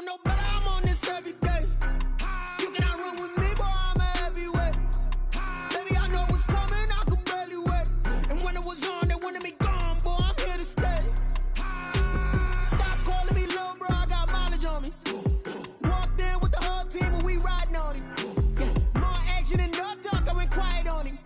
know no better, I'm on this every day. You cannot run with me, boy, I'm a heavyweight. Baby, I know what's coming, I could barely wait. And when it was on, they wanted me gone, boy, I'm here to stay. Stop calling me little bro, I got mileage on me. Walked in with the whole team and we riding on him. Yeah, more action and no talk, I went quiet on him.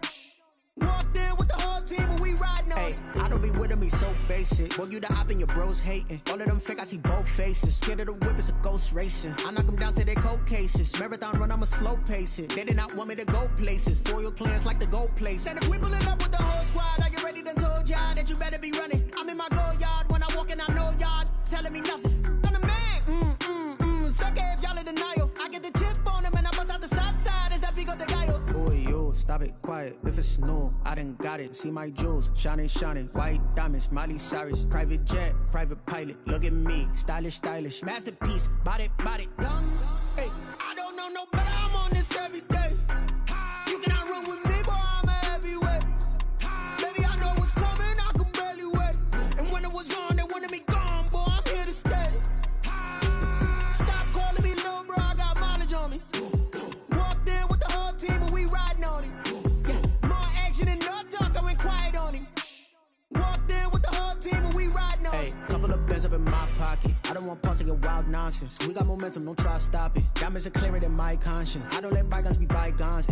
Walked in with the whole team and we riding on him. I don't be with him, he's so basic. Boy, you the op and your bros hating. All of them fake, I see both faces. Scared of the whip, it's a ghost racing. I knock them down to their cold cases. Marathon run, I'ma slow pace it. They did not want me to go places. Foil plans like the gold place. And if we pulling up with the whole squad, are you ready? Done told y'all that you better be running. I'm in my go yard when I walk in, I know y'all telling me nothing. I'm the man, suck it if y'all in denial. I get the chip on him and I bust out the south side. Is that Vigo de Gallo? Boy, you, stop it, quiet. If it's new, I done got it. See my jewels, shining, shining. White diamonds, Miley Cyrus. Private jet, private pilot. Look at me, stylish, stylish. Masterpiece, body, done. Hey, I don't know no better, I'm on this every day. You cannot run with me, boy, I'm a heavyweight. Baby, I know what's coming, I could barely wait. And when it was on, they wanted me gone, boy, I'm here to stay. Stop calling me little bro, I got mileage on me. Walked in with the whole team and we riding on him. Yeah, more action and no talk, I went quiet on him. Walked in with the whole team and we riding on him. Hey, couple of bands up in my pocket. I don't want pause to get wild nonsense. We got momentum, don't try to stop it. Diamonds are clearer than my conscience. I don't let bygones be bygones.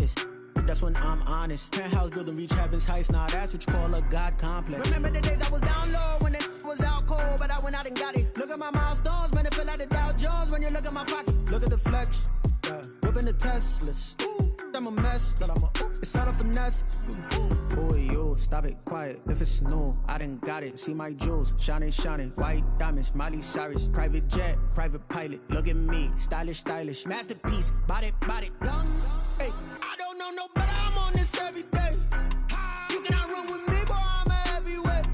That's when I'm honest. Penthouse building, reach heaven's heights. Nah, that's what you call a God complex. Remember the days I was down low when it was out cold, but I went out and got it. Look at my milestones, man, it feel like the Dow Jones when you look at my pocket. Look at the flex, whipping the Teslas. I'm a mess, but it's all a finesse. Boy, you, stop it, quiet. If it's new, I done got it. See my jewels, shining, shining. White diamonds, Miley Cyrus. Private jet, private pilot. Look at me, stylish, stylish. Masterpiece, body, done. Hey, I don't know no better, I'm on this every day. You cannot run with me, boy, I'm a heavyweight.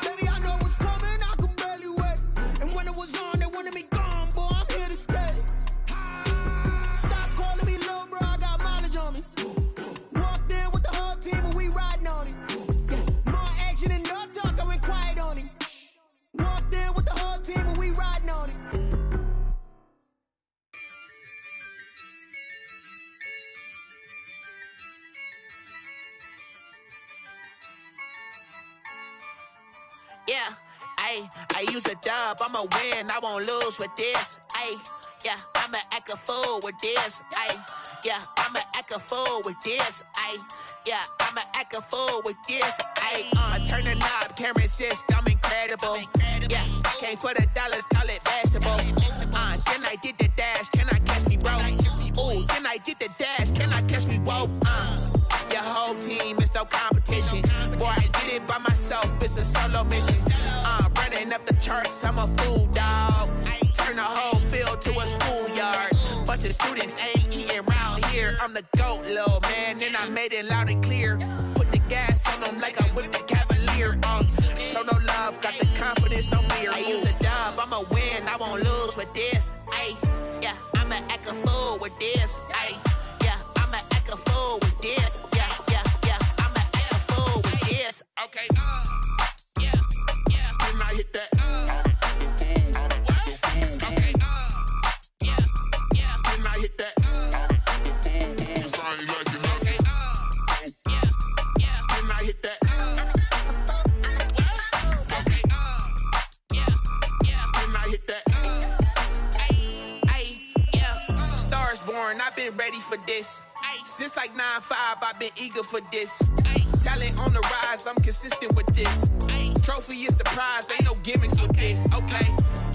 Baby, I know what's coming, I could barely wait. And when it was on, they wanted me gone, boy, I'm here to stay. Stop calling me little bro, I got mileage on me. Walked in with the whole team and we riding on him. Yeah, more action and no talk, I went quiet on him. Walked in with the whole team and we riding on him. Yeah, I use a dub, I'ma win, I won't lose with this. Yeah, I'ma act a fool with this. Yeah, I'ma act a fool with this. Yeah, I'ma act a fool with this. I turn the knob, can't resist, I'm incredible. Yeah, came for the dollars, call it vegetable. Then I did the dash, can I catch me, bro? Ooh, then I did the dash, can I catch me, whoa? Your whole team is no competition. Boy, I did it by myself, it's a solo mission. Running up the charts, I'm a fool, dog. Turn the whole field to a schoolyard. Bunch of students ain't eating round here. I'm the GOAT, little man, and I made it loud and clear. Put the gas on them like I'm with the Cavalier. Show no love, got the confidence, no fear. I use a dub, I'ma win, I won't lose with this. Yeah, I'ma act a fool with this. Yeah, I'ma act a fool with this. Yeah, I'ma act a fool with this. Okay, yeah, can I hit that? Okay, yeah, can I hit that? Cause I ain't like it, okay, yeah, can I hit that? Okay, yeah, can I hit that? Yeah, stars born, I've been ready for this. Since like 9-5, I've been eager for this. Talent on the rise, I'm consistent with this. Trophy is the prize, ain't no gimmicks with this. Okay,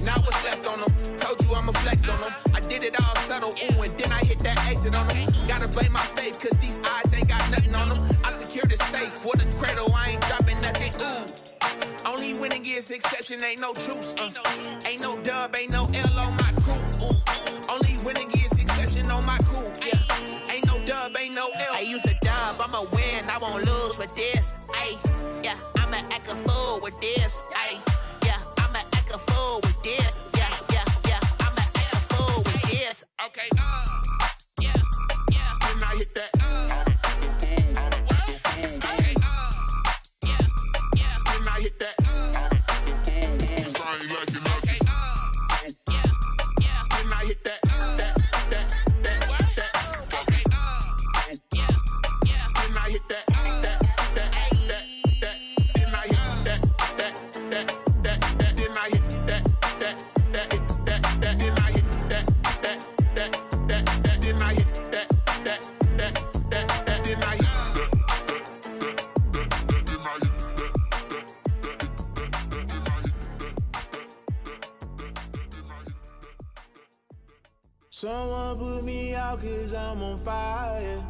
now what's left on them? Told you I'ma flex on them. I did it all subtle, ooh, and then I hit that exit on them. Gotta blame my faith, cause these odds ain't got nothing on them. I secure the safe for the cradle, I ain't dropping nothing, ooh. Only winning is exception, ain't no truce. Ain't no dub, ain't no L on my crew. Only winning is exception on my crew. Yeah, ain't no dub, ain't no L. I use a dub, I'ma win, I won't lose with this. Yeah, I'ma act a fool with this. Yeah, I'ma act a fool with this. Yeah, I'ma act a fool with this. Okay, yeah, can I hit that? Okay, yeah, can I hit that? Cause I ain't like it, okay, yeah, then I Someone put me out 'cause I'm on fire.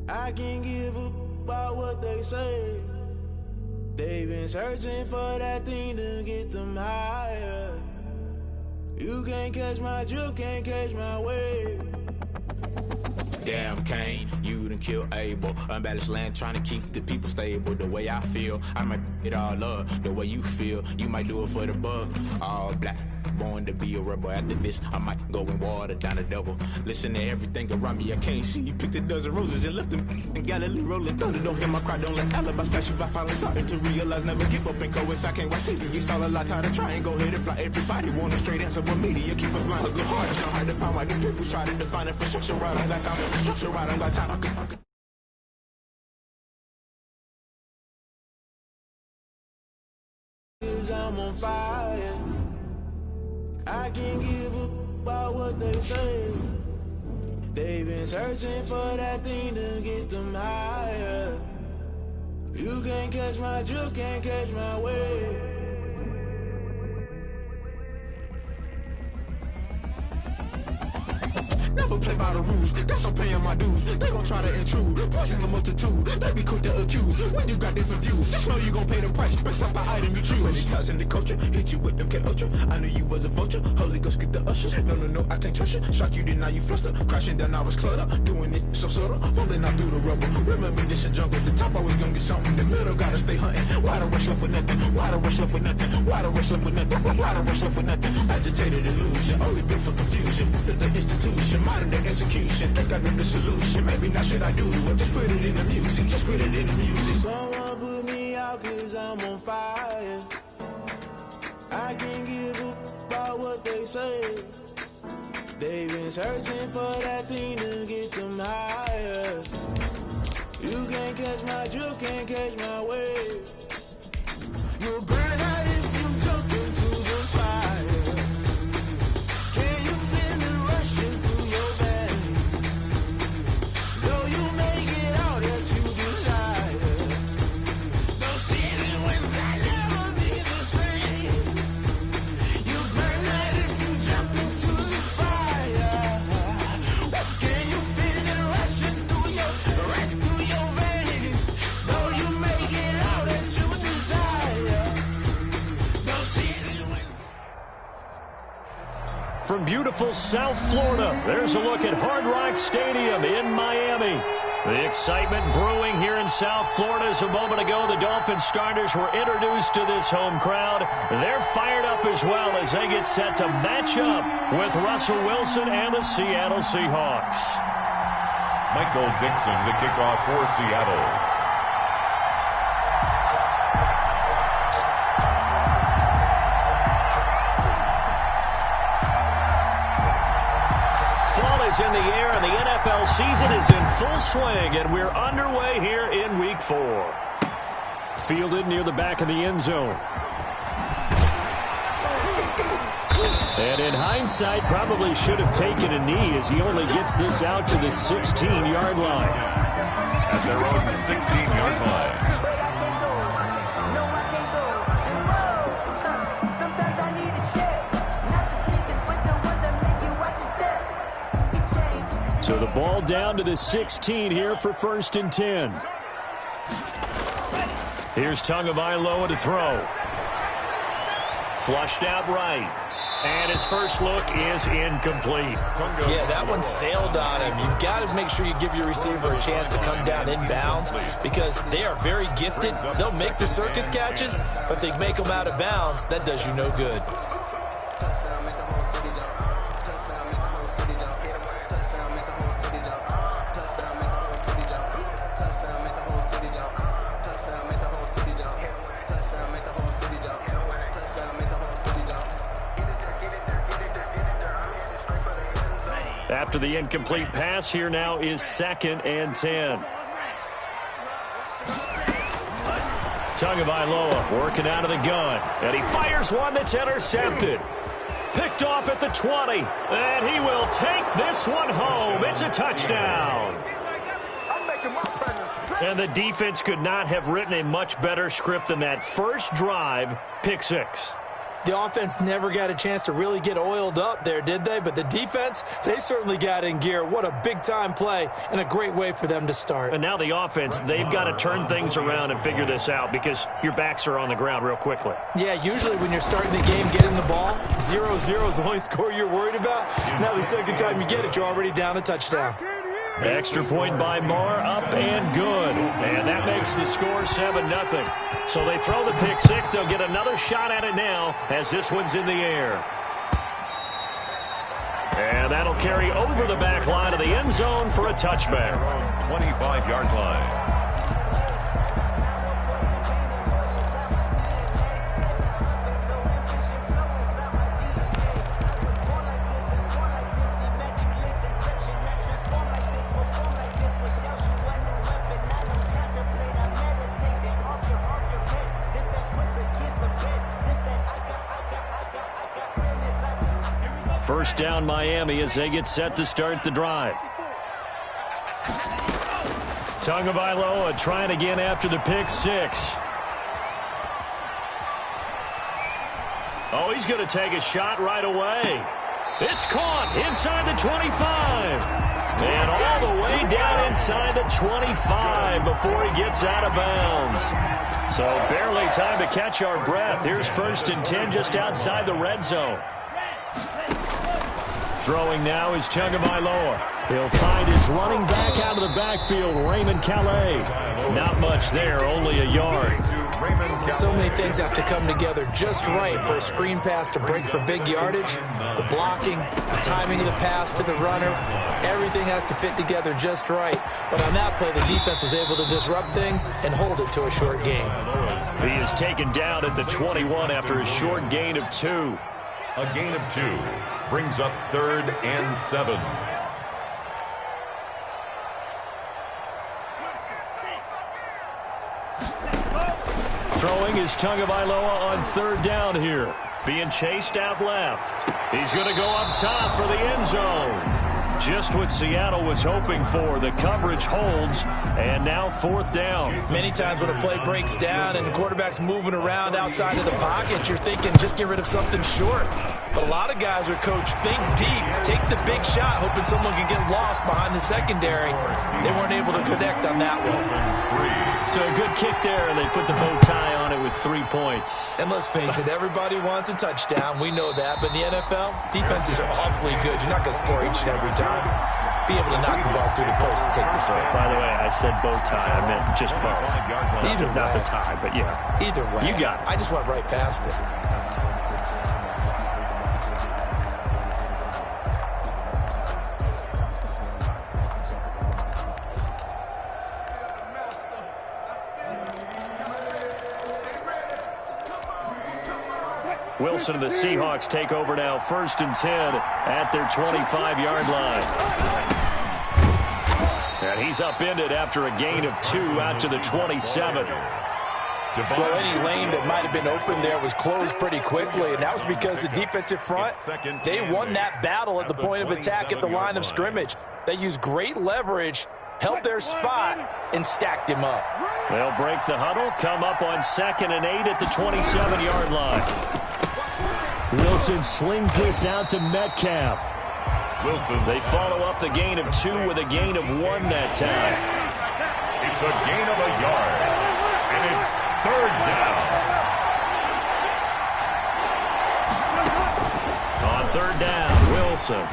I can't give a about what they say. They've been searching for that thing to get them higher. You can't catch my drift, can't catch my wave. Damn, Kane, you done killed Abel. Unbalanced land, trying to keep the people stable. The way I feel, I might it all up. The way you feel, you might do it for the bug. All black, born to be a rebel. After this, I might go and water down the devil. Listen to everything around me, I can't see. You picked a dozen roses and left them in Galilee rolling thunder. Don't hear my cry, don't let alibis flash. If I finally started to realize, never give up and coincide. I can't watch TV, it's all a lot. Time to try and go ahead and fly. Everybody want a straight answer, but media keep us blind. A good heart, it's not hard to find why the people try to define infrastructure right. I got time, infrastructure right, I got time. I could. Cause I'm on fire. I can't give a about what they say. They've been searching for that thing to get them higher. You can't catch my drift, can't catch my wave. Never play by the rules, guess I'm paying my dues. They gon' try to intrude, poison the multitude. They be quick to accuse, when you got different views. Just know you gon' pay the price, based off the item you choose. When it ties in the culture, hit you with MK Ultra. I knew you was a vulture, Holy Ghost get the ushers. No, I can't trust you. Shock you, then now you fluster. Crashing down, I was cluttered. Doing this so subtle, falling out through the rubble. Remember this a jungle, the top always gonna get something. The middle gotta stay hunting. Why the rush left with nothing? Why the rush left with nothing? Why the rush left with nothing? Why the rush left with nothing? Agitated illusion, only built for confusion. The institution, modern day execution. Think I know the solution. Maybe not should I do it? Just put it in the music. Just put it in the music. Someone put me out 'cause I'm on fire. I can't give a about what they say. They've been searching for that thing to get them higher. You can't catch my drift, can't catch my wave. You'll burn out if you jump into the fire. Can you feel it rushing through your veins? Though you make it out that you desire. No season without never be the same. You burn out if you jump into the fire. Can you feel it rushing through right through your veins? Though you make it out that you desire. No season without. From beautiful South Florida, there's a look at Hard Rock Stadium in Miami. The excitement brewing here in South Florida as a moment ago the Dolphin starters were introduced to this home crowd. They're fired up as well as they get set to match up with Russell Wilson and the Seattle Seahawks. Michael Dixon, the kickoff for Seattle. Fall is in the air and the NFL season is in full swing, and we're underway here in Week 4. Fielded near the back of the end zone. And in hindsight, probably should have taken a knee as he only gets this out to the 16-yard line. At their own 16-yard line. So the ball down to the 16 here for 1st and 10. Here's Tagovailoa to throw. Flushed out right. And his first look is incomplete. Yeah, that one sailed on him. You've got to make sure you give your receiver a chance to come down inbounds because they are very gifted. They'll make the circus catches, but they make them out of bounds. That does you no good. After the incomplete pass, here now is 2nd and 10. Tagovailoa working out of the gun, and he fires one that's intercepted. Picked off at the 20. And he will take this one home. It's a touchdown. And the defense could not have written a much better script than that first drive, pick six. The offense never got a chance to really get oiled up there, did they? But the defense, they certainly got in gear. What a big-time play and a great way for them to start. And now the offense, they've got to turn things around and figure this out because your backs are on the ground real quickly. Yeah, usually when you're starting the game, getting the ball, 0-0 is the only score you're worried about. Now the second time you get it, you're already down a touchdown. Extra point by Marr, up and good. And that makes the score 7-0. So they throw the pick six. They'll get another shot at it now as this one's in the air. And that'll carry over the back line of the end zone for a touchback. 25-yard line. First down Miami as they get set to start the drive. Tagovailoa trying again after the pick six. Oh, he's going to take a shot right away. It's caught inside the 25. And all the way down inside the 25 before he gets out of bounds. So barely time to catch our breath. Here's 1st and 10 just outside the red zone. Throwing now is Tagovailoa. He'll find his running back out of the backfield, Raymond Calais. Not much there, only a yard. So many things have to come together just right for a screen pass to break for big yardage. The blocking, the timing of the pass to the runner, everything has to fit together just right. But on that play, the defense was able to disrupt things and hold it to a short gain. He is taken down at the 21 after a short gain of 2. A gain of 2 brings up 3rd and 7. Throwing is Tagovailoa on 3rd down here. Being chased out left. He's going to go up top for the end zone. Just what Seattle was hoping for. The coverage holds, and now 4th down. Many times when a play breaks down and the quarterback's moving around outside of the pocket, you're thinking just get rid of something short. But a lot of guys are coached, think deep, take the big shot, hoping someone can get lost behind the secondary. They weren't able to connect on that one. So a good kick there, and they put the bow tie on it with 3 points. And let's face it, everybody wants a touchdown. We know that. But in the NFL, defenses are awfully good. You're not going to score each and every time. Be able to knock the ball through the post and take the throw. By the way, I said bow tie. I meant just bow. Either way. Not the tie, but yeah. Either way. You got it. I just went right past it. Wilson and the Seahawks take over now, 1st and 10 at their 25-yard line. And he's upended after a gain of 2 out to the 27. Well, any lane that might have been open there was closed pretty quickly, and that was because the defensive front, they won that battle at the point of attack at the line of scrimmage. They used great leverage, held their spot, and stacked him up. They'll break the huddle, come up on 2nd and 8 at the 27-yard line. Wilson slings this out to Metcalf. Wilson. They follow up the gain of 2 with a gain of 1 that time. It's a gain of a yard. And it's 3rd down. On 3rd down, Wilson.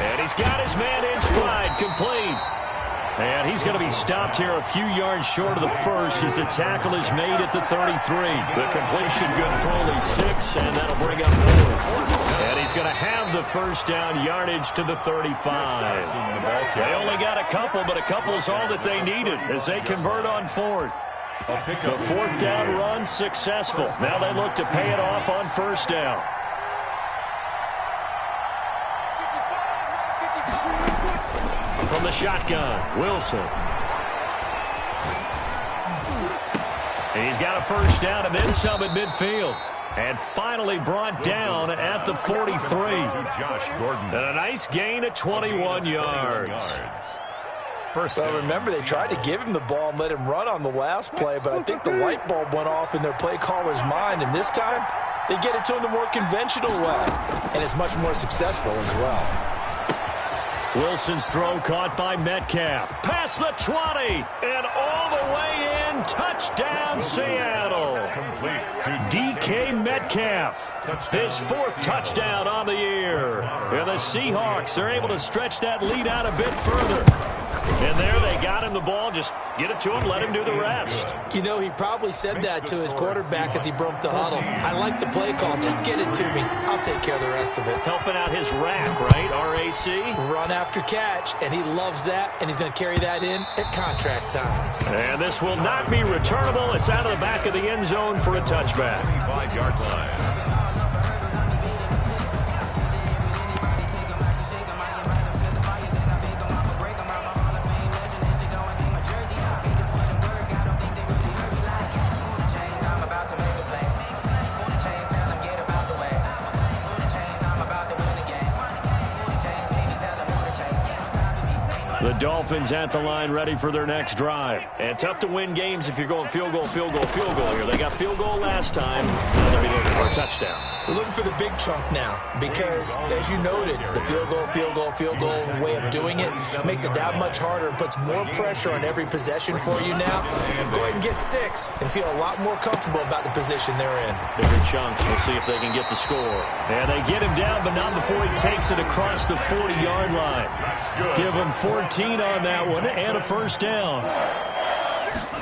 And he's got his man in stride, complete. And he's going to be stopped here a few yards short of the first as the tackle is made at the 33. The completion good for only 6, and that'll bring up 4th. And he's going to have the first down yardage to the 35. They only got a couple, but a couple's all that they needed as they convert on 4th. The 4th down run successful. Now they look to pay it off on 1st down. From the shotgun, Wilson. And he's got a first down and then some at midfield. And finally brought down at the 43. Josh Gordon. And a nice gain of 21 yards. Well, remember, they tried to give him the ball and let him run on the last play, but I think the light bulb went off in their play caller's mind, and this time they get it to him the more conventional way, and it's much more successful as well. Wilson's throw caught by Metcalf. Past the 20 and all the way in. Touchdown, Seattle. DK Metcalf, his 4th touchdown on the year. And the Seahawks are able to stretch that lead out a bit further. And there they got him the ball. Just get it to him, let him do the rest. You know, he probably said that to his quarterback as he broke the huddle. I like the play call. Just get it to me. I'll take care of the rest of it. Helping out his rack, right? RAC. Run after catch, and he loves that, and he's going to carry that in at contract time. And this will not be returnable. It's out of the back of the end zone for a touchback. 25-yard line. The Dolphins at the line ready for their next drive. And tough to win games if you're going field goal, field goal, field goal here. They got field goal last time. Now they'll be looking for a touchdown. We're looking for the big chunk now because, as you noted, the field goal, field goal, field goal way of doing it makes it that much harder and puts more pressure on every possession for you now. Go ahead and get 6 and feel a lot more comfortable about the position they're in. Bigger chunks. We'll see if they can get the score. And they get him down, but not before he takes it across the 40-yard line. Give him 14 on that one and a first down.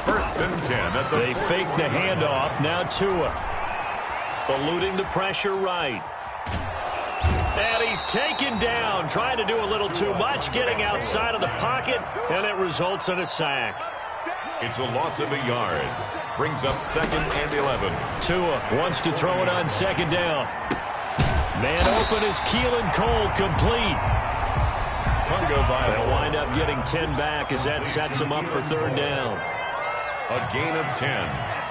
1st and 10 at the They fake the handoff. Now Tua. Eluding the pressure right. And he's taken down. Trying to do a little too much. Getting outside of the pocket. And it results in a sack. It's a loss of a yard. Brings up 2nd and 11. Tua wants to throw it on 2nd down. Man open is Keelan Cole, complete. They'll wind up getting 10 back as that sets him up for 3rd down. A gain of 10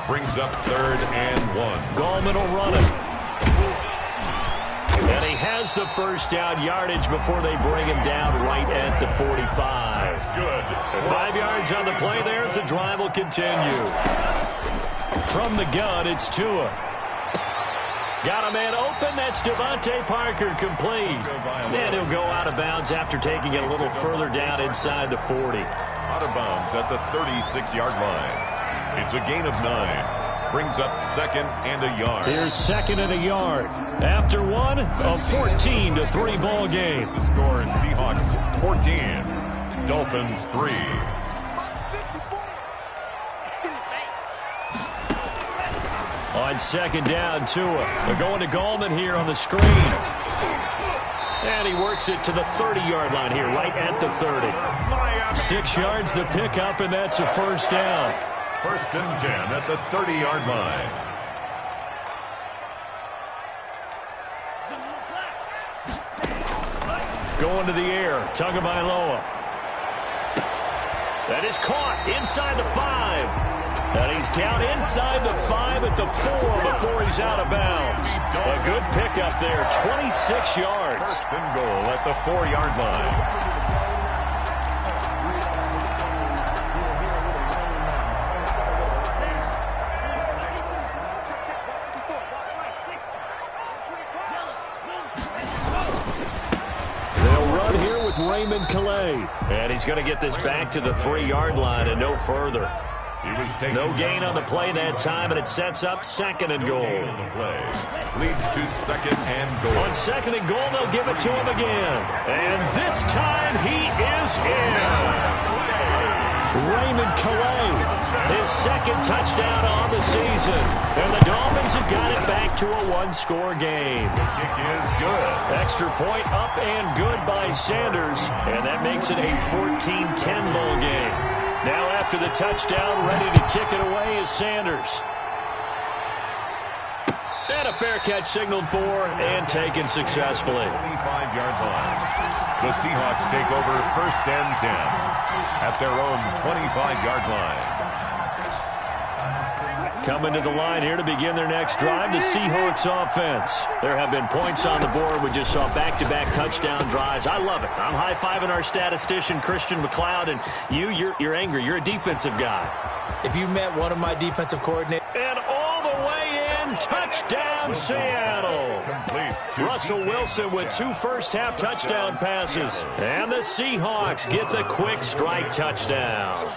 brings up 3rd and 1. Gallman will run it. And he has the first down yardage before they bring him down right at the 45. Good. 5 yards on the play there as the drive will continue. From the gun, it's Tua. Got a man open. That's Devontae Parker, complete. And he'll go out of bounds after taking it a little further down inside the 40. Out of bounds at the 36-yard line. It's a gain of 9. Brings up 2nd and a yard. Here's 2nd and a yard. After one, a 14-3 ball game. The score is Seahawks 14, Dolphins 3. On 2nd down, Tua. They're going to Gallman here on the screen. And he works it to the 30-yard line here, right at the 30. 6 yards the pickup, and that's a first down. 1st and 10 at the 30-yard line. Going to the air, Tagovailoa. That is caught inside the 5. And he's down inside the 5 at the 4 before he's out of bounds. A good pickup there, 26 yards. 1st and goal at the 4-yard line. Raymond Calais. And he's going to get this back to the 3-yard line and no further. No gain on the play that time, and it sets up 2nd and goal. Leads to 2nd and goal. On 2nd and goal, they'll give it to him again. And this time he is in. Raymond Calais, his 2nd touchdown on the season. And the Dolphins have got it back to a 1-score game. The kick is good. Extra point up and good by Sanders. And that makes it a 14-10 ball game. Now after the touchdown, ready to kick it away is Sanders. And a fair catch signaled for and taken successfully. 25-yard line. The Seahawks take over 1st and 10 at their own 25-yard line. Coming to the line here to begin their next drive, the Seahawks offense. There have been points on the board. We just saw back-to-back touchdown drives. I love it. I'm high-fiving our statistician, Christian McLeod, and you're angry. You're a defensive guy. If you met one of my defensive coordinators. And all the way in, touchdown Seattle. Russell Wilson with 2 first-half touchdown passes. And the Seahawks get the quick strike touchdown.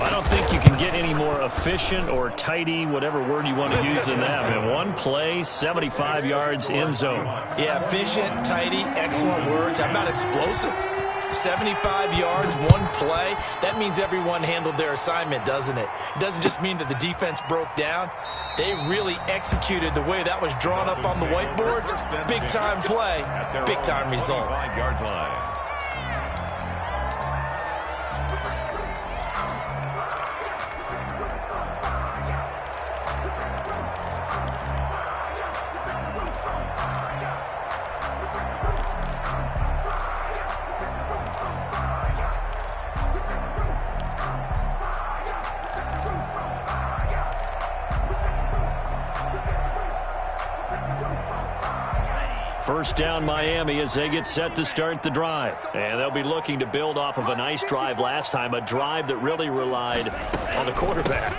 I don't think you can get any more efficient or tidy, whatever word you want to use in that. Man, one play, 75 yards, end zone. Yeah, efficient, tidy, excellent words. How about explosive? 75 yards, one play. That means everyone handled their assignment, doesn't it? It doesn't just mean that the defense broke down. They really executed the way that was drawn up on the whiteboard. Big-time play, big-time result. 5-yard line. First down Miami as they get set to start the drive. And they'll be looking to build off of a nice drive last time, a drive that really relied on the quarterback.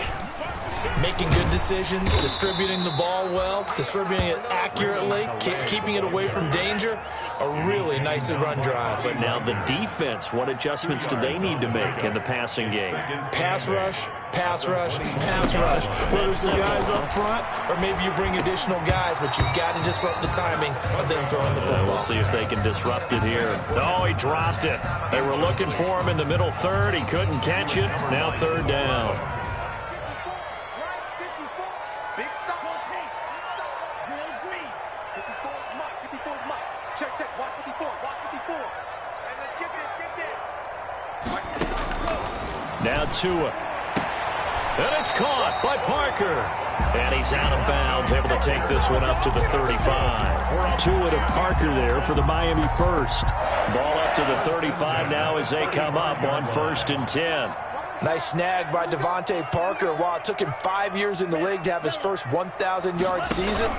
Making good decisions, distributing the ball well, distributing it accurately, keeping it away from danger. A really nice run drive. But now the defense, what adjustments do they need to make in the passing game? Pass rush, pass rush, pass rush. Whether it's the guys up front or maybe you bring additional guys, but you've got to disrupt the timing of them throwing the football. We'll see if they can disrupt it here. Oh, he dropped it. They were looking for him in the middle third. He couldn't catch it. Now third down. Now Tua. And it's caught by Parker. And he's out of bounds, able to take this one up to the 35. Tua to Parker there for the Miami first. Ball up to the 35 now as they come up on 1st and 10. Nice snag by Devontae Parker. While it took him 5 years in the league to have his first 1,000-yard season,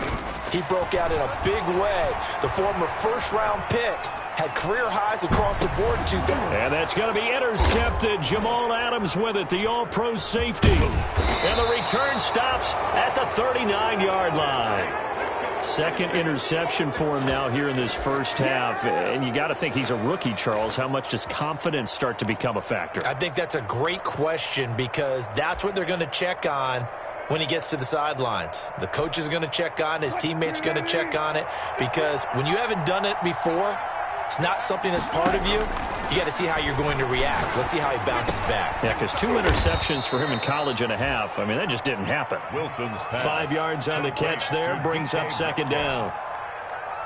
he broke out in a big way. The former first-round pick had career highs across the board in 2000. And that's going to be intercepted. Jamal Adams with it, the all-pro safety. And the return stops at the 39-yard line. Second interception for him now here in this first half. And you got to think he's a rookie, Charles. How much does confidence start to become a factor? I think that's a great question because that's what they're going to check on when he gets to the sidelines. The coach is going to check on it. His teammates going to check on it because when you haven't done it before, it's not something that's part of you. You got to see how you're going to react. Let's see how he bounces back. Yeah, because 2 interceptions for him in college and a half. I mean, that just didn't happen. Wilson's pass. 5 yards on the catch there. Brings up second down.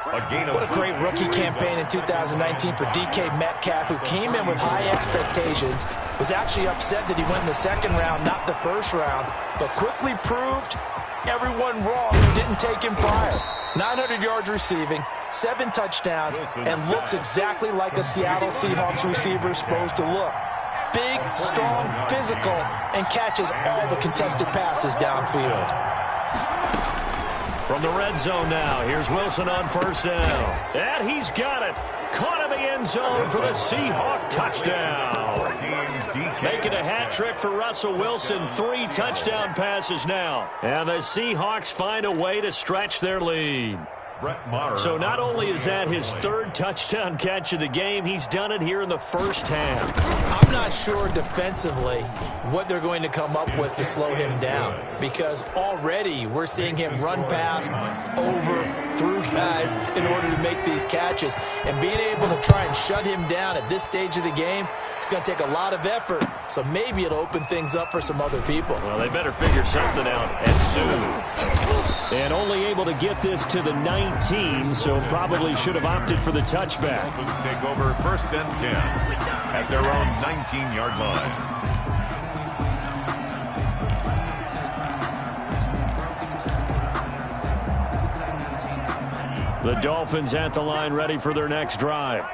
What a great rookie campaign in 2019 for DK Metcalf, who came in with high expectations, was actually upset that he went in the second round, not the first round, but quickly proved everyone wrong who didn't take him prior. 900 yards receiving, 7 touchdowns, and looks exactly like a Seattle Seahawks receiver is supposed to look. Big, strong, physical, and catches all the contested passes downfield. From the red zone now, here's Wilson on first down. And he's got it. Caught in the end zone for the Seahawk touchdown. Making a hat trick for Russell Wilson. 3 touchdown passes now. And the Seahawks find a way to stretch their lead. So not only is that his 3rd touchdown catch of the game, he's done it here in the first half. I'm not sure defensively what they're going to come up with to slow him down because already we're seeing him run past, over, through guys in order to make these catches. And being able to try and shut him down at this stage of the game, it's going to take a lot of effort. So maybe it'll open things up for some other people. Well, they better figure something out, and soon. And only able to get this to the 19, so probably should have opted for the touchback. Dolphins take over 1st and 10 at their own 19-yard line. The Dolphins at the line, ready for their next drive.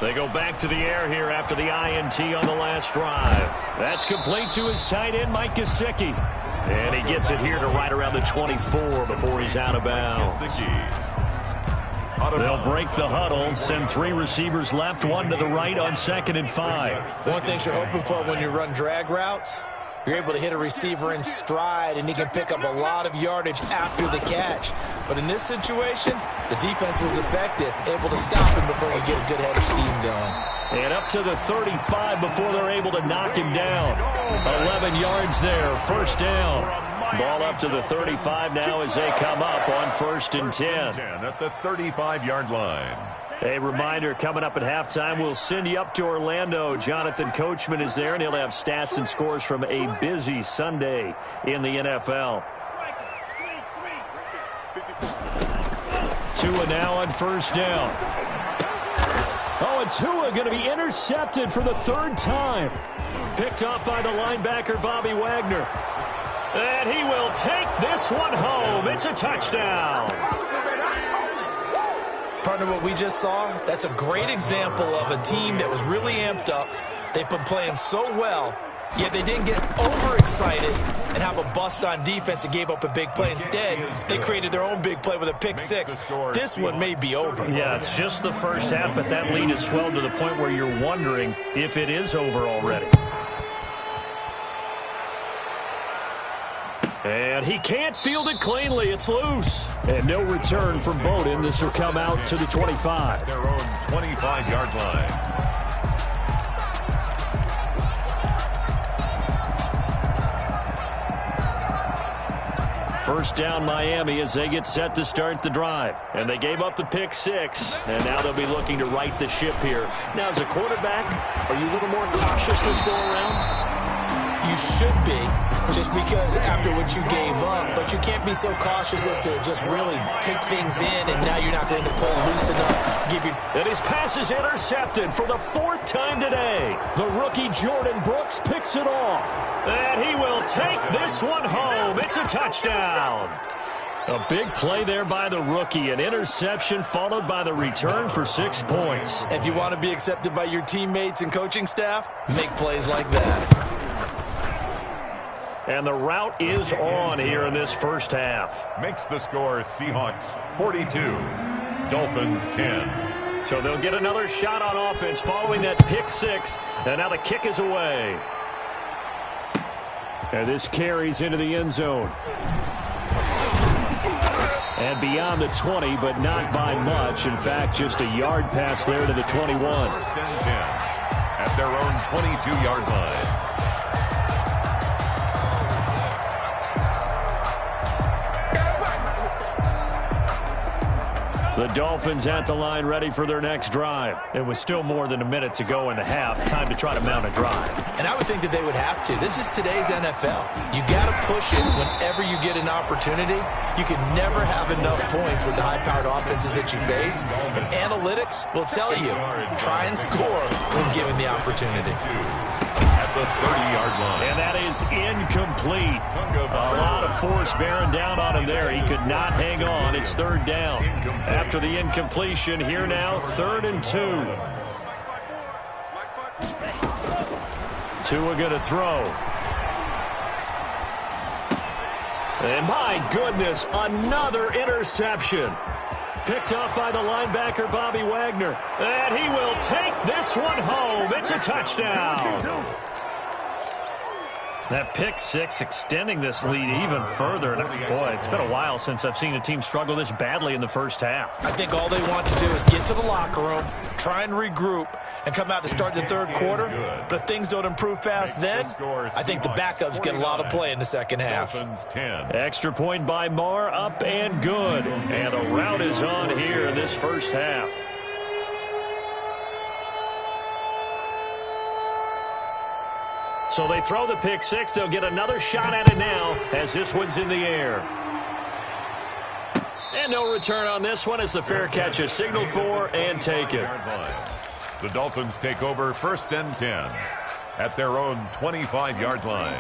They go back to the air here after the INT on the last drive. That's complete to his tight end, Mike Gesicki. And he gets it here to right around the 24 before he's out of bounds. They'll break the huddle, send 3 receivers left, 1 to the right on 2nd and 5. One thing you're hoping for when you run drag routes, you're able to hit a receiver in stride, and he can pick up a lot of yardage after the catch. But in this situation, the defense was effective, able to stop him before we get a good head of steam going. And up to the 35 before they're able to knock him down. 11 yards there, first down. Ball up to the 35 now as they come up on 1st and 10. At the 35-yard line. A reminder, coming up at halftime, we'll send you up to Orlando. Jonathan Coachman is there, and he'll have stats and scores from a busy Sunday in the NFL. Tua now on 1st down. Oh, and Tua going to be intercepted for the 3rd time. Picked off by the linebacker, Bobby Wagner. And he will take this one home. It's a touchdown. Partner, what we just saw, that's a great example of a team that was really amped up. They've been playing so well, yet they didn't get overexcited and have a bust on defense and gave up a big play. Instead, they created their own big play with a pick 6. This one may be over. Yeah, it's just the first half, but that lead has swelled to the point where you're wondering if it is over already. And he can't field it cleanly. It's loose. And no return from Bowden. This will come out to the 25. Their own 25-yard line. First down Miami as they get set to start the drive. And they gave up the pick 6. And now they'll be looking to right the ship here. Now, as a quarterback, are you a little more cautious this go around? You should be, just because after what you gave up, but you can't be so cautious as to just really take things in, and now you're not going to pull loose enough. And his pass is intercepted for the 4th time today. The rookie Jordan Brooks picks it off. And he will take this one home. It's a touchdown. A big play there by the rookie. An interception followed by the return for 6 points. If you want to be accepted by your teammates and coaching staff, make plays like that. And the route is on here in this first half. Makes the score Seahawks 42, Dolphins 10. So they'll get another shot on offense following that pick 6. And now the kick is away. And this carries into the end zone. And beyond the 20, but not by much. In fact, just a yard pass there to the 21. 1st and 10 at their own 22-yard line. The Dolphins at the line ready for their next drive. It was still more than a minute to go in the half. Time to try to mount a drive. And I would think that they would have to. This is today's NFL. You got to push it whenever you get an opportunity. You can never have enough points with the high-powered offenses that you face. And analytics will tell you, try and score when given the opportunity. At the 30-yard line. And that is incomplete. A lot of force bearing down on him there. He could not hang on. It's 3rd down. After the incompletion, here now, 3rd and 2. Tua going to throw. And my goodness, another interception. Picked off by the linebacker, Bobby Wagner. And he will take this one home. It's a touchdown. That pick 6 extending this lead even further. And boy, it's been a while since I've seen a team struggle this badly in the first half. I think all they want to do is get to the locker room, try and regroup, and come out to start the 3rd quarter. But if things don't improve fast then, I think the backups get a lot of play in the second half. Extra point by Marr, up and good. And the route is on here in this first half. So they throw the pick 6. They'll get another shot at it now as this one's in the air. And no return on this one as the fair catch is signaled for and taken. The Dolphins take over 1st and 10 at their own 25-yard line.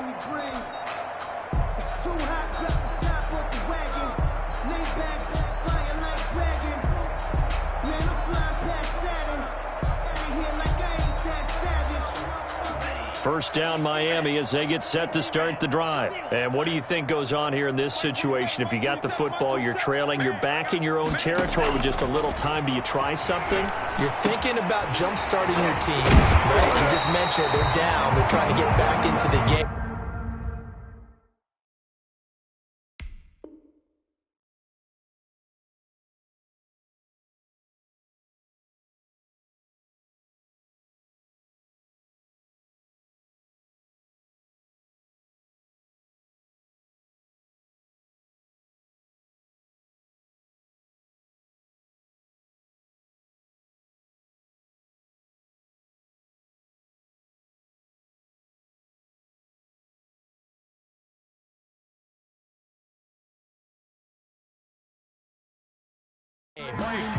let me breathe. It's too hot, drop the top off the wagon. Lay back, fire like dragon. Man, I'm flying past Saturn. Out of here like I ain't that savage. First down Miami as they get set to start the drive. And what do you think goes on here in this situation? If you got the football, you're trailing, you're back in your own territory with just a little time. Do you try something? You're thinking about jump-starting your team, right? You just mentioned they're down. They're trying to get back into the game.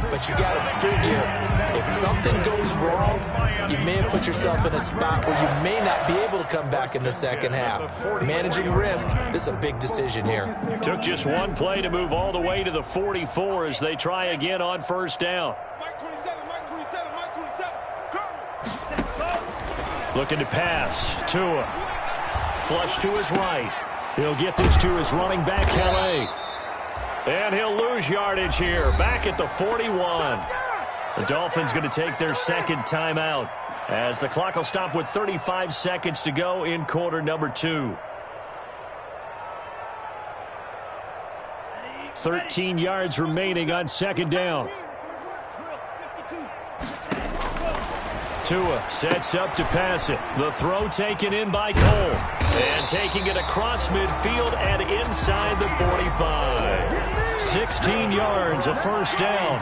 But you got to figure, if something goes wrong, you may have put yourself in a spot where you may not be able to come back in the second half. Managing risk, this is a big decision here. Took just one play to move all the way to the 44 as they try again on first down. Looking to pass. Tua. Flush to his right. He'll get this to his running back, Calais. And he'll lose yardage here, back at the 41. The Dolphins going to take their second timeout as the clock will stop with 35 seconds to go in quarter number 2. 13 yards remaining on second down. Tua sets up to pass it. The throw taken in by Cole. And taking it across midfield and inside the 45. 16 yards, a first down.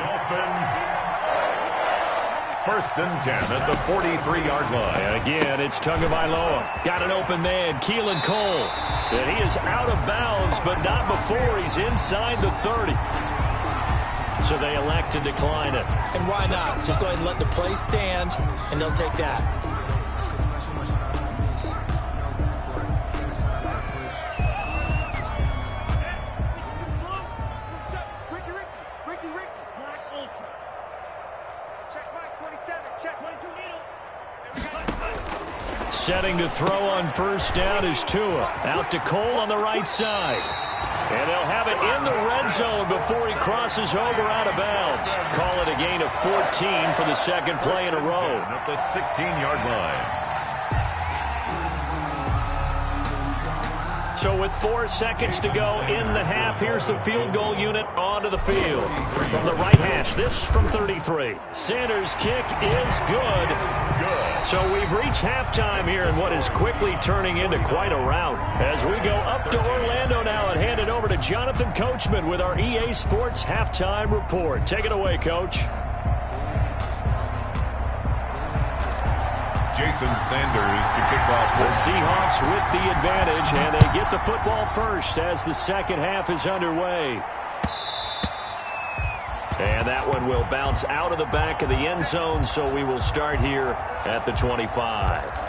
First and 10 at the 43-yard line. And again, it's Tagovailoa. Got an open man, Keelan Cole. And he is out of bounds, but not before he's inside the 30. So they elect to decline it. And why not? Just go ahead and let the play stand, and they'll take that. Setting to throw on first down is Tua. Out to Cole on the right side. And they'll have it in the red zone before he crosses over out of bounds. Call it a gain of 14 for the second play in a row. At the 16-yard line. So with 4 seconds to go in the half, here's the field goal unit onto the field. From the right hash, this from 33. Sanders' kick is good. So we've reached halftime here in what is quickly turning into quite a rout. As we go up to Orlando now and hand it over to Jonathan Coachman with our EA Sports Halftime Report. Take it away, Coach. Jason Sanders to kick off. The Seahawks with the advantage, and they get the football first as the second half is underway. And that one will bounce out of the back of the end zone, so we will start here at the 25.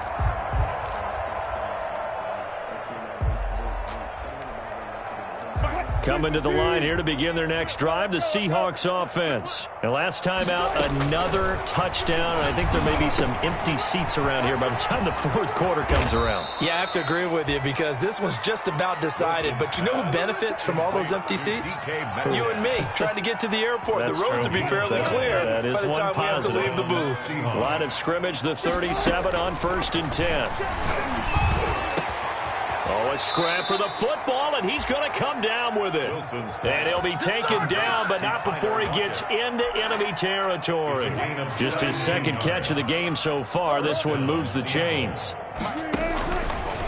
Coming to the line here to begin their next drive, the Seahawks offense. And last time out, another touchdown. And I think there may be some empty seats around here by the time the fourth quarter comes around. Yeah, I have to agree with you because this one's just about decided. But you know who benefits from all those empty seats? You and me, trying to get to the airport. The roads will be fairly clear by the time we have to leave the booth. Line of scrimmage, the 37 on first and 10. Oh, a scrap for the football, and he's going to come down with it. And he'll be taken down, but not before he gets into enemy territory. Just his second catch of the game so far. This one moves the chains.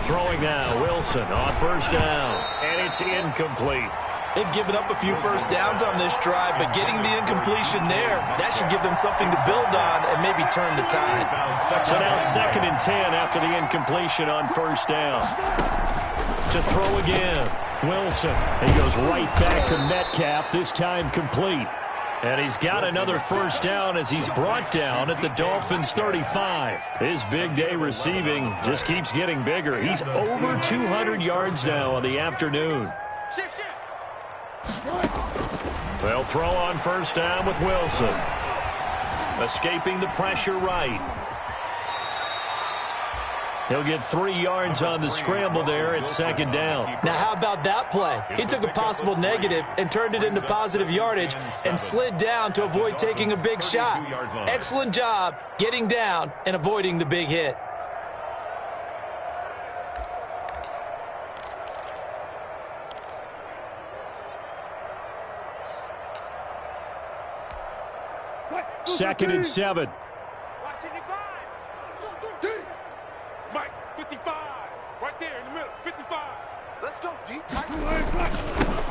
Throwing now, Wilson on first down, and it's incomplete. They've given up a few first downs on this drive, but getting the incompletion there, that should give them something to build on and maybe turn the tide. So now second and 10 after the incompletion on first down. To throw again, Wilson. He goes right back to Metcalf, this time complete. And he's got another first down as he's brought down at the Dolphins' 35. His big day receiving just keeps getting bigger. He's over 200 yards now on the afternoon. They'll throw on first down with Wilson. Escaping the pressure right. He'll get 3 yards on the scramble there at second down. Now, how about that play? He took a possible negative and turned it into positive yardage and slid down to avoid taking a big shot. Excellent job getting down and avoiding the big hit. Second and 7. Mike, 55. Right there in the middle, 55. Let's go, D.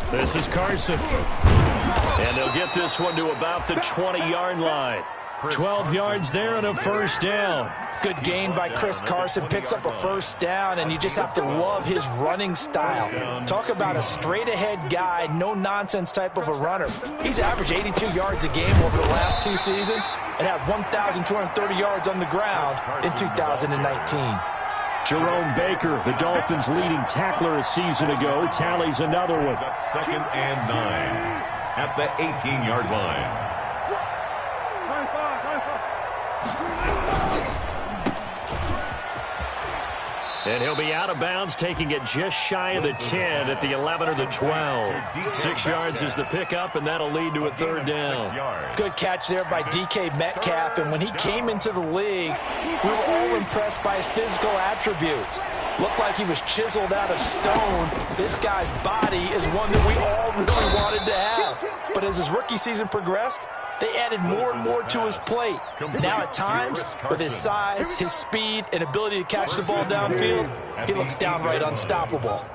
This is Carson. And they'll get this one to about the 20-yard line. 12 yards there and a first down. Good gain by Chris Carson. Picks up a first down, and you just have to love his running style. Talk about a straight-ahead guy, no-nonsense type of a runner. He's averaged 82 yards a game over the last 2 seasons and had 1,230 yards on the ground in 2019. Jerome Baker, the Dolphins' leading tackler a season ago, tallies another one. Second and 9 at the 18-yard line. And he'll be out of bounds, taking it just shy of the 10 at the 11 or the 12. 6 yards is the pickup, and that'll lead to a third down. Good catch there by DK Metcalf, and when he came into the league, we were all impressed by his physical attributes. Looked like he was chiseled out of stone. This guy's body is one that we all really wanted to have. But as his rookie season progressed, they added more and more to his plate. Now at times, with his size, his speed, and ability to catch the ball downfield, he looks downright unstoppable.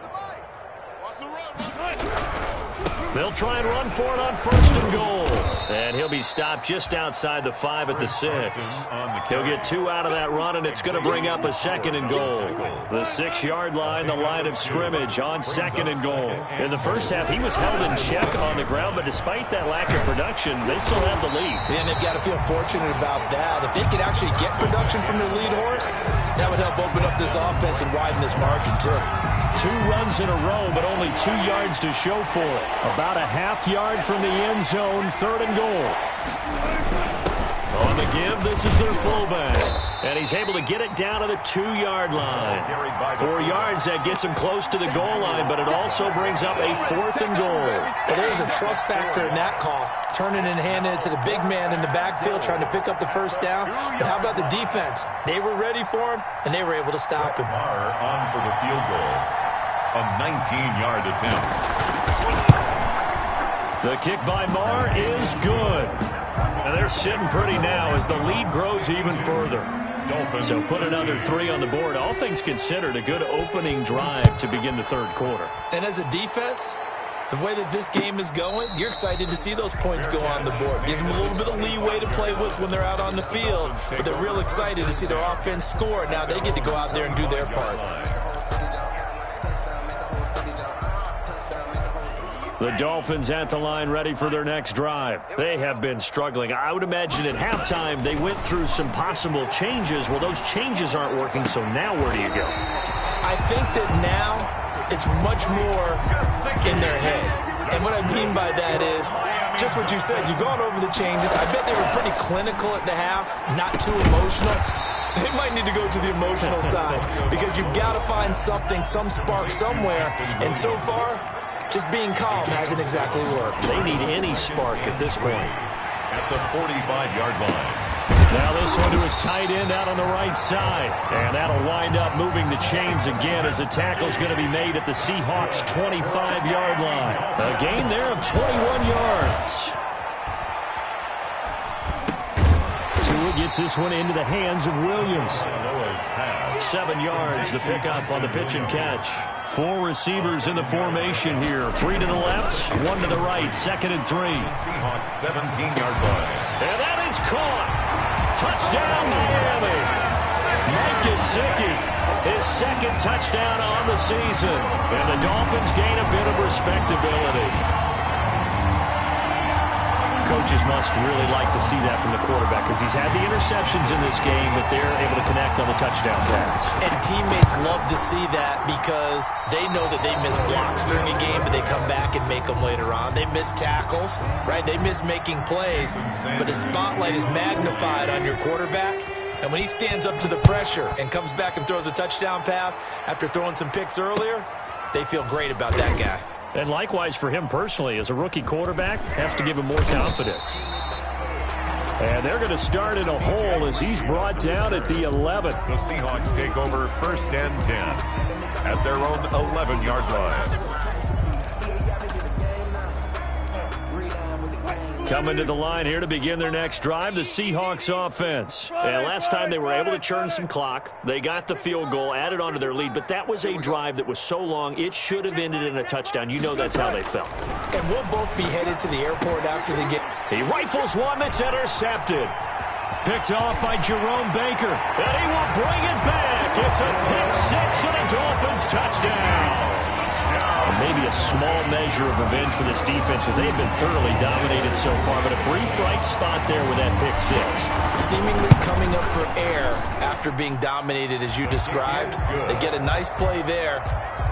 They'll try and run for it on first and goal. And he'll be stopped just outside the 5 at the 6. He'll get 2 out of that run, and it's going to bring up a second and goal. The 6-yard line, the line of scrimmage on second and goal. In the first half, he was held in check on the ground, but despite that lack of production, they still have the lead. And they've got to feel fortunate about that. If they could actually get production from their lead horse, that would help open up this offense and widen this margin, too. 2 runs in a row, but only 2 yards to show for it. About a half yard from the end zone, third and goal. On the give, this is their fullback. And he's able to get it down to the 2-yard line. 4 yards, that gets him close to the goal line, but it also brings up a 4th and goal. Well, there's a trust factor in that call. Turning and handing it to the big man in the backfield, trying to pick up the first down. But how about the defense? They were ready for him, and they were able to stop him. On for the field goal. A 19-yard attempt. The kick by Marr is good. And they're sitting pretty now as the lead grows even further. So put another 3 on the board. All things considered, a good opening drive to begin the third quarter. And as a defense, the way that this game is going, you're excited to see those points go on the board. Gives them a little bit of leeway to play with when they're out on the field. But they're real excited to see their offense score. Now they get to go out there and do their part. The Dolphins at the line ready for their next drive. They have been struggling. I would imagine at halftime they went through some possible changes. Well, those changes aren't working, so now where do you go? I think that now it's much more in their head. And what I mean by that is just what you said. You've gone over the changes. I bet they were pretty clinical at the half, not too emotional. They might need to go to the emotional side because you've got to find something, some spark somewhere. And so far, just being calm hasn't exactly worked. They need any spark at this point. At the 45-yard line. Now this one to his tight end out on the right side. And that'll wind up moving the chains again as the tackle's going to be made at the Seahawks' 25-yard line. A gain there of 21 yards. Tua gets this one into the hands of Williams. 7 yards, the pickup on the pitch and catch. 4 receivers in the formation here. 3 to the left, 1 to the right. 2nd and 3. Seahawks 17-yard line. And that is caught. Touchdown, Miami. Mike Gesicki, his 2nd touchdown on the season. And the Dolphins gain a bit of respectability. coaches must really like to see that from the quarterback because he's had the interceptions in this game, but they're able to connect on the touchdown pass. And teammates love to see that because they know that they miss blocks during a game, but they come back and make them later on. They miss tackles, right? They miss making plays, but the spotlight is magnified on your quarterback. And when he stands up to the pressure and comes back and throws a touchdown pass after throwing some picks earlier, they feel great about that guy. And likewise for him personally, as a rookie quarterback, has to give him more confidence. And they're going to start in a hole as he's brought down at the 11. The Seahawks take over 1st and 10 at their own 11-yard line. Coming to the line here to begin their next drive, the Seahawks offense. And last time they were able to churn some clock. They got the field goal, added on to their lead, but that was a drive that was so long, it should have ended in a touchdown. You know that's how they felt. And we'll both be headed to the airport after the game. He rifles one that's intercepted. Picked off by Jerome Baker. And he will bring it back. It's a pick six and a Dolphins touchdown. Maybe a small measure of revenge for this defense because they've been thoroughly dominated so far, but a brief bright spot there with that pick six. Seemingly coming up for air after being dominated as you described. They get a nice play there.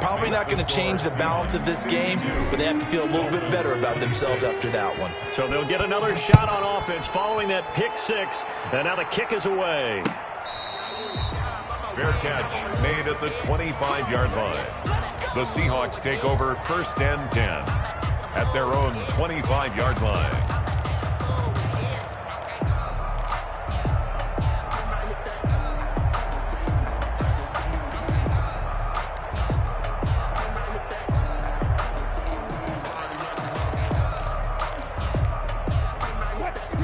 Probably not going to change the balance of this game, but they have to feel a little bit better about themselves after that one. So they'll get another shot on offense following that pick six, and now the kick is away. Fair catch made at the 25-yard line. The Seahawks take over 1st and 10 at their own 25-yard line.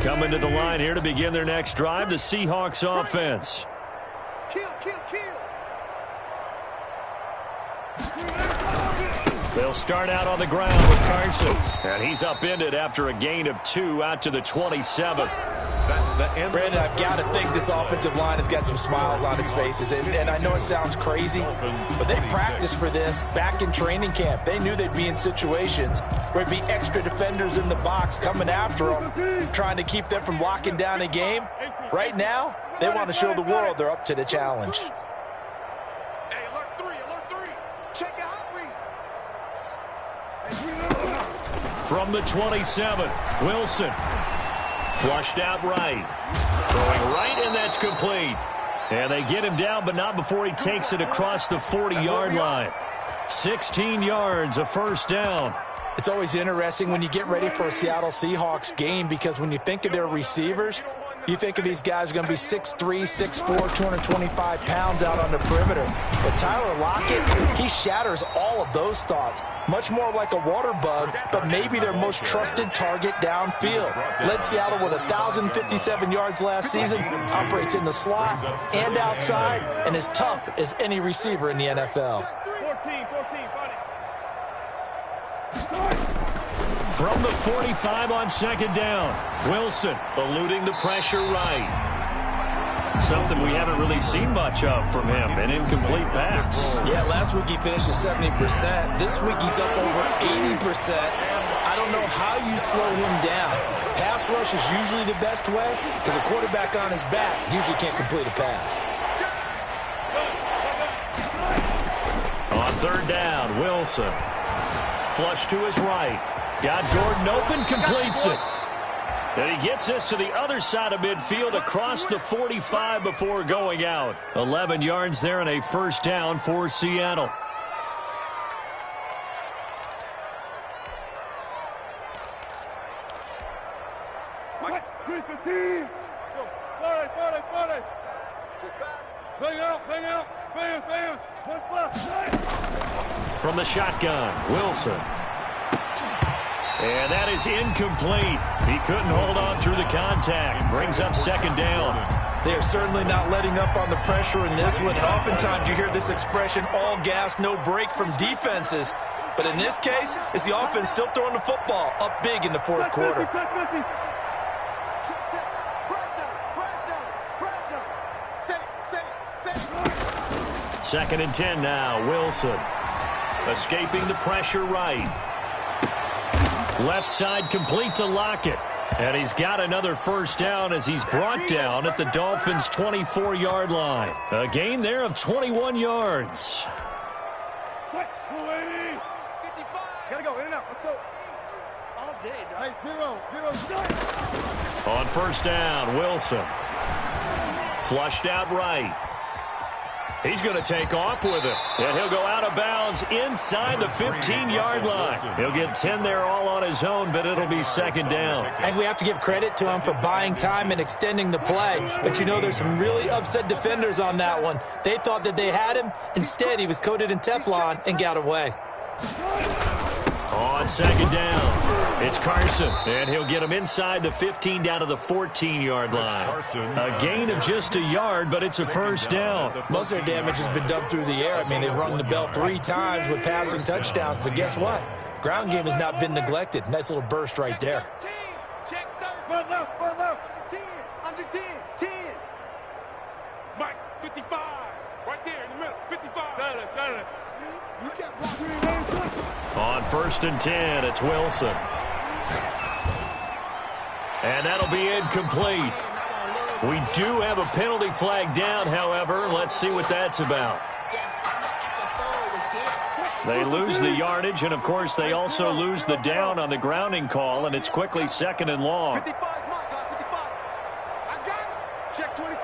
Coming to the line here to begin their next drive, the Seahawks offense. They'll start out on the ground with Carson. And he's upended after a gain of 2 out to the 27. That's the end. Brandon, I've got to think this offensive line has got some smiles on its faces. And I know it sounds crazy, but they practiced for this back in training camp. They knew they'd be in situations where there'd be extra defenders in the box coming after them, trying to keep them from locking down a game. Right now, they want to show the world they're up to the challenge. Hey, alert 3, alert 3. Check out. From the 27, Wilson. Flushed out right. Throwing right, and that's complete. And they get him down, but not before he takes it across the 40-yard line. 16 yards, a first down. It's always interesting when you get ready for a Seattle Seahawks game because when you think of their receivers, you think of these guys are going to be 6'3", 6'4", 225 pounds out on the perimeter. But Tyler Lockett, he shatters all of those thoughts. Much more like a water bug, but maybe their most trusted target downfield. Led Seattle with 1,057 yards last season, operates in the slot and outside, and is tough as any receiver in the NFL. 14, buddy. From the 45 on second down, Wilson eluding the pressure right. Something we haven't really seen much of from him, an incomplete pass. Yeah, last week he finished at 70%. This week he's up over 80%. I don't know how you slow him down. Pass rush is usually the best way because a quarterback on his back usually can't complete a pass. On third down, Wilson. Flush to his right. Got Gordon open, completes it. And he gets this to the other side of midfield across the 45 before going out. 11 yards there and a first down for Seattle. From the shotgun, Wilson. And that is incomplete. He couldn't hold on through the contact. Brings up second down. They are certainly not letting up on the pressure in this one. And oftentimes you hear this expression, all gas, no break from defenses. But in this case, it's the offense still throwing the football up big in the fourth quarter. Second and 10 now, Wilson. Escaping the pressure right. Left side complete to Lockett. And he's got another first down as he's brought down at the Dolphins' 24-yard line. A gain there of 21 yards. Gotta go, in and out, let's go. All day, right? Zero. On first down, Wilson. Flushed out right. He's going to take off with it. And he'll go out of bounds inside the 15-yard line. He'll get 10 there all on his own, but it'll be second down. I think we have to give credit to him for buying time and extending the play. But, you know, there's some really upset defenders on that one. They thought that they had him. Instead, he was coated in Teflon and got away. On second down, it's Carson, and he'll get him inside the 15 down to the 14-yard line. A gain of just a yard, but it's a first down. Most of their damage has been done through the air. I mean, they've rung the bell 3 times with passing touchdowns, but guess what? Ground game has not been neglected. Nice little burst right there. Check third. Left. 10, under 10. Mike, 55. Right there in the middle, 55. Got it. You can't block me. On first and 10, it's Wilson. And that'll be incomplete. We do have a penalty flag down, however. Let's see what that's about. They lose the yardage, and, of course, they also lose the down on the grounding call, and it's quickly second and long. 55 is mine, guys, 55. I got it. Check 26.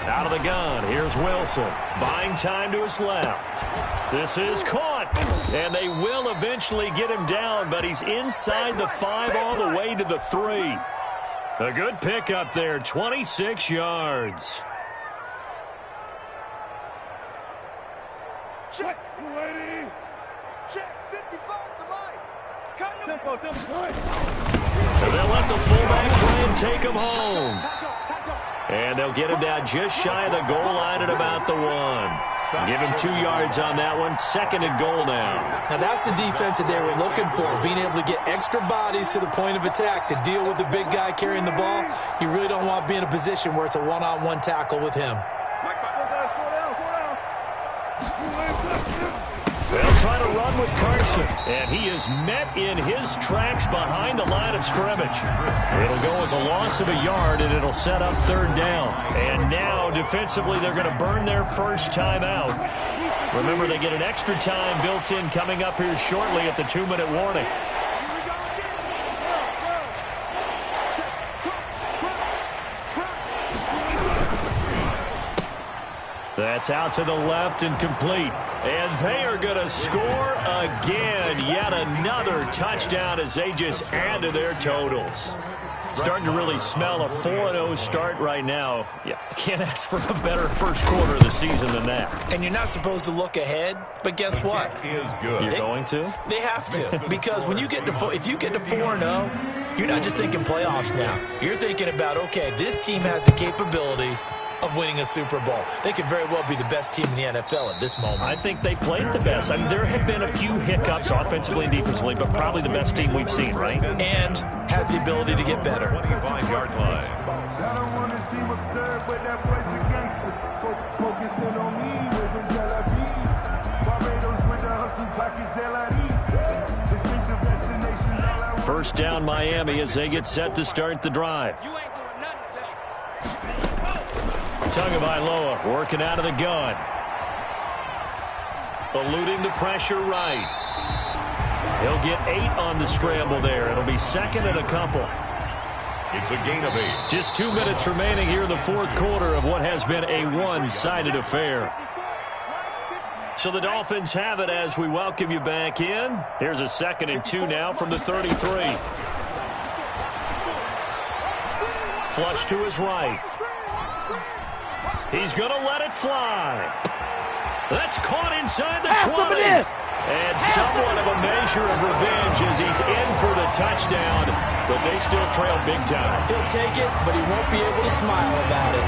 Out of the gun, here's Wilson. Buying time to his left. This is caught, and they will eventually get him down, but he's inside the 5 all the way to the 3. A good pickup there, 26 yards. Check, 280. Check, 55 to Mike. Tempo. And they'll let the fullback try and take him home. And they'll get him down just shy of the goal line at about the 1. Give him 2 yards on that one. Second and goal now. Now that's the defense that they were looking for, being able to get extra bodies to the point of attack to deal with the big guy carrying the ball. You really don't want to be in a position where it's a one-on-one tackle with him. They'll try to run with Carson, and he is met in his tracks behind the line of scrimmage. It'll go as a loss of a yard, and it'll set up third down. And now, defensively, they're going to burn their first time out. Remember, they get an extra time built in coming up here shortly at the 2-minute warning. That's out to the left and complete. And they are going to score again. Yet another touchdown as they just add to their totals. Starting to really smell a 4-0 start right now. Yeah, can't ask for a better first quarter of the season than that. And you're not supposed to look ahead, but guess what? Is good. You're going to? They have to, because when you get to if you get to 4-0, you're not just thinking playoffs now. You're thinking about, okay, this team has the capabilities of winning a Super Bowl. They could very well be the best team in the NFL at this moment. I think they played the best. I mean, there have been a few hiccups offensively and defensively, but probably the best team we've seen, right? And has the ability to get better. 25-yard line. I don't want to seem absurd, but that boy's a gangster. Focusing on me, living Tel Aviv. Barbados with the hustle pockets, LIDs. Distinctive destinations, all I want. First down Miami as they get set to start the drive. Tagovailoa working out of the gun. Eluding the pressure right. He'll get 8 on the scramble there. It'll be second and a couple. It's a gain of 8. Just 2 minutes remaining here in the fourth quarter of what has been a one-sided affair. So the Dolphins have it as we welcome you back in. Here's a 2nd and 2 now from the 33. Flush to his right. He's going to let it fly. That's caught inside the 20. And somewhat of a measure of revenge as he's in for the touchdown, but they still trail big time. He'll take it, but he won't be able to smile about it.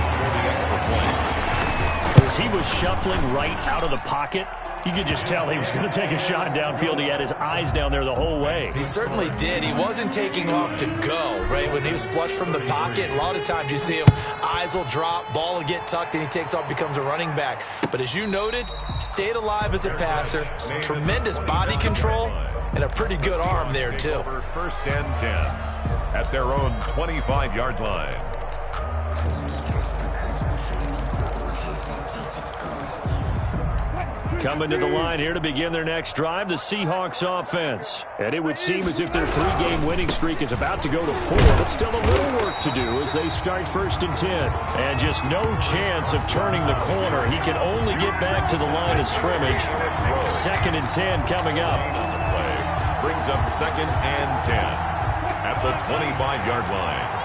As he was shuffling right out of the pocket, you could just tell he was going to take a shot downfield. He had his eyes down there the whole way. He certainly did. He wasn't taking off to go, right? When he was flushed from the pocket, a lot of times you see him eyes will drop, ball will get tucked, and he takes off, becomes a running back. But as you noted, stayed alive as a passer, tremendous body control, and a pretty good arm there, too. First and 10 at their own 25-yard line. Coming to the line here to begin their next drive, the Seahawks offense. And it would seem as if their 3-game winning streak is about to go to 4, but still a little work to do as they start first and 10. And just no chance of turning the corner. He can only get back to the line of scrimmage. Second and 10 coming up. Brings up second and 10 at the 25-yard line.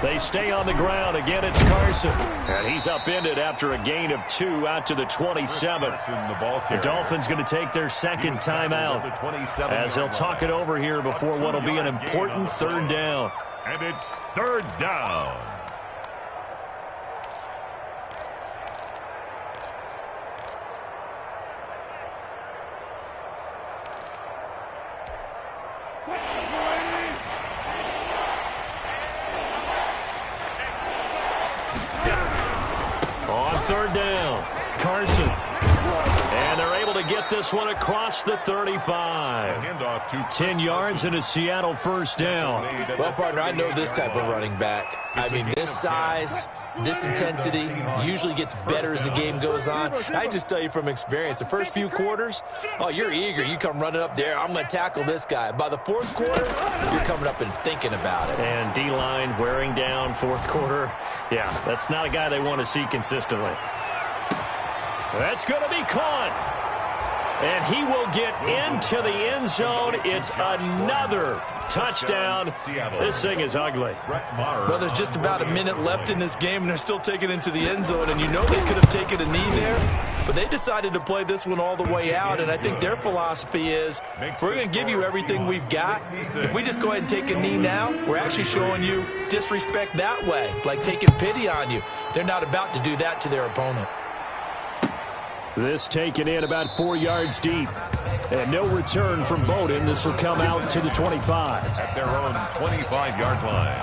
They stay on the ground. Again, it's Carson. And he's upended after a gain of 2 out to the 27. The Dolphins going to take their second timeout as they'll talk it over here before what will be an important third down. And it's third down. Third down, Carson. And they're able to get this one across the 35. 10 yards and a Seattle first down. Well, partner, I know this type of running back. I mean, this size, this intensity usually gets better as the game goes on. I just tell you from experience, the first few quarters, oh, you're eager. You come running up there, I'm going to tackle this guy. By the fourth quarter, you're coming up and thinking about it. And D-line wearing down fourth quarter. Yeah, that's not a guy they want to see consistently. That's going to be caught. And he will get into the end zone. It's another touchdown. This thing is ugly. Well, there's just about a minute left in this game, and they're still taking it into the end zone. And you know they could have taken a knee there, but they decided to play this one all the way out. And I think their philosophy is, we're going to give you everything we've got. If we just go ahead and take a knee now, we're actually showing you disrespect that way, like taking pity on you. They're not about to do that to their opponent. This taken in about 4 yards deep. And no return from Bowden. This will come out to the 25. At their own 25-yard line.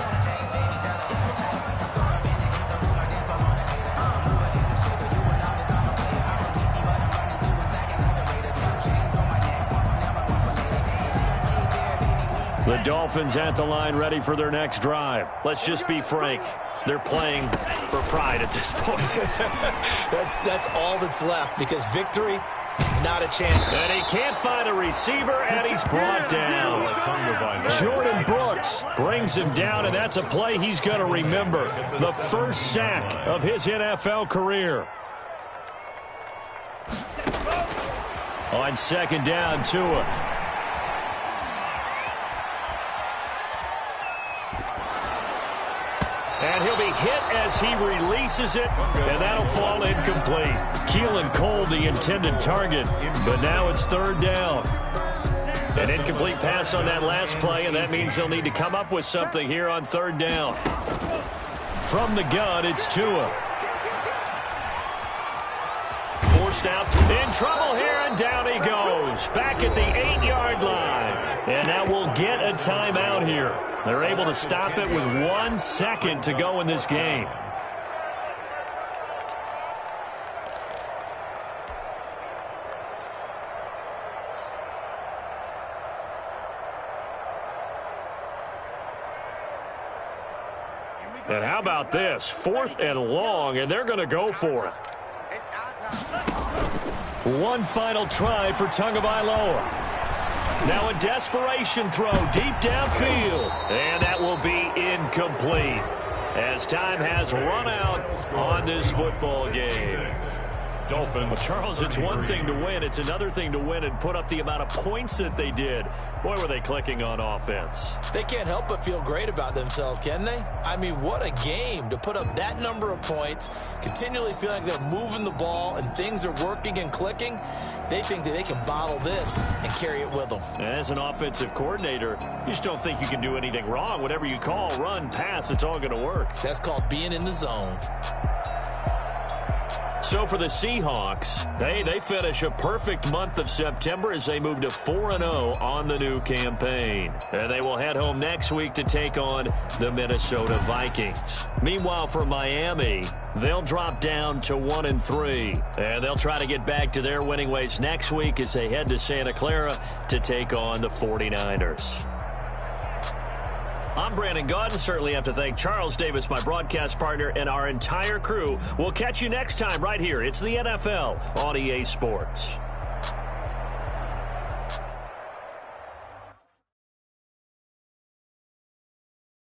The Dolphins at the line ready for their next drive. Let's just be frank. They're playing for pride at this point. That's all that's left, because victory, not a chance. And he can't find a receiver, and he's brought down. Jordan Brooks brings him down, and that's a play he's going to remember. The first sack of his NFL career. On second down, Tua. And he'll be hit as he releases it, and that'll fall incomplete. Keelan Cole, the intended target, but now it's third down. An incomplete pass on that last play, and that means they'll need to come up with something here on third down. From the gun, it's Tua. Forced out, in trouble here, and down he goes. Back at the 8-yard line. And now we'll get a timeout here. They're able to stop it with 1 second to go in this game. And how about this? 4th and long, and they're going to go for it. One final try for Tagovailoa. Now a desperation throw deep downfield. And that will be incomplete as time has run out on this football game. Dolphin. Well, Charles, it's one thing to win. It's another thing to win and put up the amount of points that they did. Boy, were they clicking on offense. They can't help but feel great about themselves, can they? I mean, what a game to put up that number of points, continually feeling like they're moving the ball and things are working and clicking. They think that they can bottle this and carry it with them. As an offensive coordinator, you just don't think you can do anything wrong. Whatever you call, run, pass, it's all going to work. That's called being in the zone. So for the Seahawks, they finish a perfect month of September as they move to 4-0 on the new campaign. And they will head home next week to take on the Minnesota Vikings. Meanwhile, for Miami, they'll drop down to 1-3. And they'll try to get back to their winning ways next week as they head to Santa Clara to take on the 49ers. I'm Brandon Gaudin. Certainly have to thank Charles Davis, my broadcast partner, and our entire crew. We'll catch you next time right here. It's the NFL on EA Sports.